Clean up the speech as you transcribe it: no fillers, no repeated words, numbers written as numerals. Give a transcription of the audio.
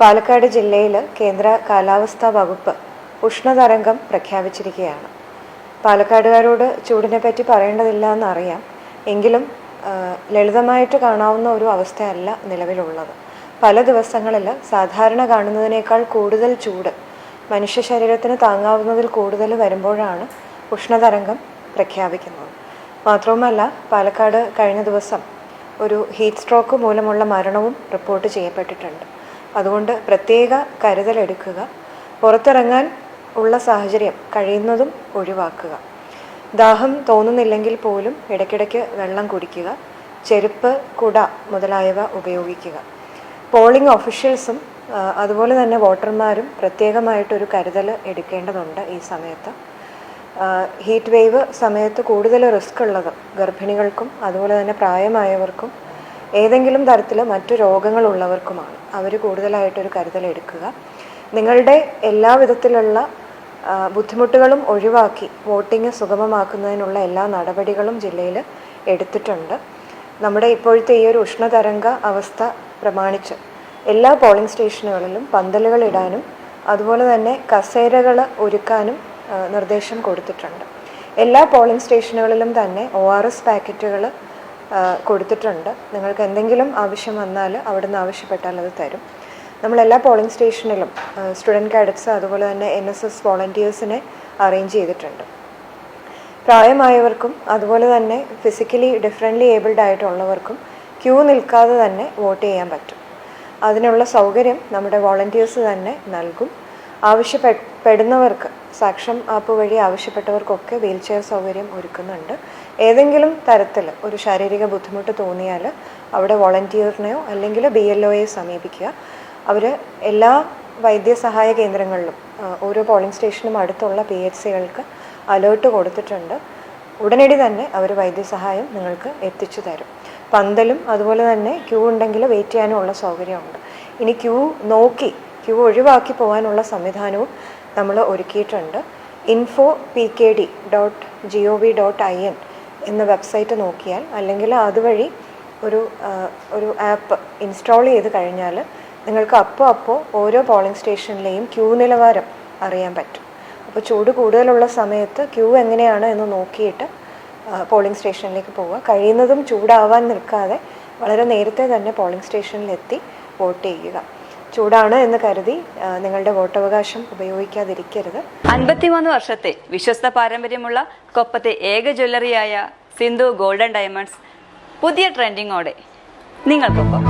പാലക്കാട് ജില്ലയിൽ കേന്ദ്ര കാലാവസ്ഥാ വകുപ്പ് ഉഷ്ണതരംഗം പ്രഖ്യാപിച്ചിരിക്കുകയാണ്. പാലക്കാടുകാരോട് ചൂടിനെ പറ്റി പറയേണ്ടതില്ല എന്നറിയാം. എങ്കിലും ലളിതമായിട്ട് കാണാവുന്ന ഒരു അവസ്ഥയല്ല നിലവിലുള്ളത്. പല ദിവസങ്ങളിൽ സാധാരണ കാണുന്നതിനേക്കാൾ കൂടുതൽ ചൂട് മനുഷ്യ ശരീരത്തിന് താങ്ങാവുന്നതിൽ കൂടുതൽ വരുമ്പോഴാണ് ഉഷ്ണതരംഗം പ്രഖ്യാപിക്കുന്നത്. മാത്രവുമല്ല, പാലക്കാട് കഴിഞ്ഞ ദിവസം ഒരു ഹീറ്റ് സ്ട്രോക്ക് മൂലമുള്ള മരണവും റിപ്പോർട്ട് ചെയ്യപ്പെട്ടിട്ടുണ്ട്. അതുകൊണ്ട് പ്രത്യേക കരുതലെടുക്കുക. പുറത്തിറങ്ങാൻ ഉള്ള സാഹചര്യം കഴിയുന്നതും ഒഴിവാക്കുക. ദാഹം തോന്നുന്നില്ലെങ്കിൽ പോലും ഇടയ്ക്കിടയ്ക്ക് വെള്ളം കുടിക്കുക. ചെരുപ്പ്, കുട മുതലായവ ഉപയോഗിക്കുക. പോളിംഗ് ഒഫീഷ്യൽസും അതുപോലെ തന്നെ വോട്ടർമാരും പ്രത്യേകമായിട്ടൊരു കരുതൽ എടുക്കേണ്ടതുണ്ട്. ഈ സമയത്ത് ഹീറ്റ് വേവ് സമയത്ത് കൂടുതൽ റിസ്ക് ഉള്ളത് ഗർഭിണികൾക്കും അതുപോലെ തന്നെ പ്രായമായവർക്കും ഏതെങ്കിലും തരത്തിൽ മറ്റു രോഗങ്ങളുള്ളവർക്കുമാണ്. അവർ കൂടുതലായിട്ടൊരു കരുതലെടുക്കുക. നിങ്ങളുടെ എല്ലാ വിധത്തിലുള്ള ബുദ്ധിമുട്ടുകളും ഒഴിവാക്കി വോട്ടിംഗ് സുഗമമാക്കുന്നതിനുള്ള എല്ലാ നടപടികളും ജില്ലയിൽ എടുത്തിട്ടുണ്ട്. നമ്മുടെ ഇപ്പോഴത്തെ ഈ ഒരു ഉഷ്ണതരംഗ അവസ്ഥ പ്രമാണിച്ച് എല്ലാ പോളിംഗ് സ്റ്റേഷനുകളിലും പന്തലുകൾ ഇടാനും അതുപോലെ തന്നെ കസേരകൾ ഒരുക്കാനും നിർദ്ദേശം കൊടുത്തിട്ടുണ്ട്. എല്ലാ പോളിംഗ് സ്റ്റേഷനുകളിലും തന്നെ ORS പാക്കറ്റുകൾ കൊടുത്തിട്ടുണ്ട്. നിങ്ങൾക്ക് എന്തെങ്കിലും ആവശ്യം വന്നാൽ അവിടുന്ന് ആവശ്യപ്പെട്ടാൽ അത് തരും. നമ്മളെല്ലാ പോളിംഗ് സ്റ്റേഷനിലും സ്റ്റുഡൻറ്റ് കാഡറ്റ്സ് അതുപോലെ തന്നെ NSS വോളണ്ടിയേഴ്സിനെ അറേഞ്ച് ചെയ്തിട്ടുണ്ട്. പ്രായമായവർക്കും അതുപോലെ തന്നെ ഫിസിക്കലി ഡിഫറൻ്റ്ലി ഏബിൾഡ് ആയിട്ടുള്ളവർക്കും ക്യൂ നിൽക്കാതെ തന്നെ വോട്ട് ചെയ്യാൻ പറ്റും. അതിനുള്ള സൗകര്യം നമ്മുടെ വോളണ്ടിയേഴ്സ് തന്നെ നൽകും. ആവശ്യപ്പെടുന്നവർക്ക് സാക്ഷം ആപ്പ് വഴി ആവശ്യപ്പെട്ടവർക്കൊക്കെ വീൽ ചെയർ സൗകര്യം ഒരുക്കുന്നുണ്ട്. ഏതെങ്കിലും തരത്തിൽ ഒരു ശാരീരിക ബുദ്ധിമുട്ട് തോന്നിയാൽ അവിടെ വോളണ്ടിയറിനെയോ അല്ലെങ്കിൽ BLOയെ സമീപിക്കുക. അവർ എല്ലാ വൈദ്യസഹായ കേന്ദ്രങ്ങളിലും ഓരോ പോളിംഗ് സ്റ്റേഷനും അടുത്തുള്ള PHCകൾക്ക് അലേർട്ട് കൊടുത്തിട്ടുണ്ട്. ഉടനടി തന്നെ അവർ വൈദ്യസഹായം നിങ്ങൾക്ക് എത്തിച്ചു തരും. പന്തലും അതുപോലെ തന്നെ ക്യൂ ഉണ്ടെങ്കിൽ വെയിറ്റ് ചെയ്യാനുമുള്ള സൗകര്യമുണ്ട്. ഇനി ക്യൂ ക്യൂ ഒഴിവാക്കി പോകാനുള്ള സംവിധാനവും നമ്മൾ ഒരുക്കിയിട്ടുണ്ട്. info.pkd.gov.in എന്ന വെബ്സൈറ്റ് നോക്കിയാൽ അല്ലെങ്കിൽ അതുവഴി ഒരു ആപ്പ് ഇൻസ്റ്റാൾ ചെയ്ത് കഴിഞ്ഞാൽ നിങ്ങൾക്ക് അപ്പോൾ ഓരോ പോളിംഗ് സ്റ്റേഷനിലെയും ക്യൂ നിലവാരം അറിയാൻ പറ്റും. അപ്പോൾ ചൂട് കൂടുതലുള്ള സമയത്ത് ക്യൂ എങ്ങനെയാണ് എന്ന് നോക്കിയിട്ട് പോളിംഗ് സ്റ്റേഷനിലേക്ക് പോവുക. കഴിയുന്നതും ചൂടാവാൻ നിൽക്കാതെ വളരെ നേരത്തെ തന്നെ പോളിംഗ് സ്റ്റേഷനിലെത്തി വോട്ട് ചെയ്യുക. ചൂടാണ് എന്ന് കരുതി നിങ്ങളുടെ വോട്ടവകാശം ഉപയോഗിക്കാതിരിക്കരുത്. 53 വർഷത്തെ വിശ്വസ്ത പാരമ്പര്യമുള്ള കൊപ്പത്തെ ഏക ജ്വല്ലറിയായ സിന്ധു ഗോൾഡൻ ഡയമണ്ട്സ് പുതിയ ട്രെൻഡിങ്ങോടെ നിങ്ങൾക്കൊപ്പം.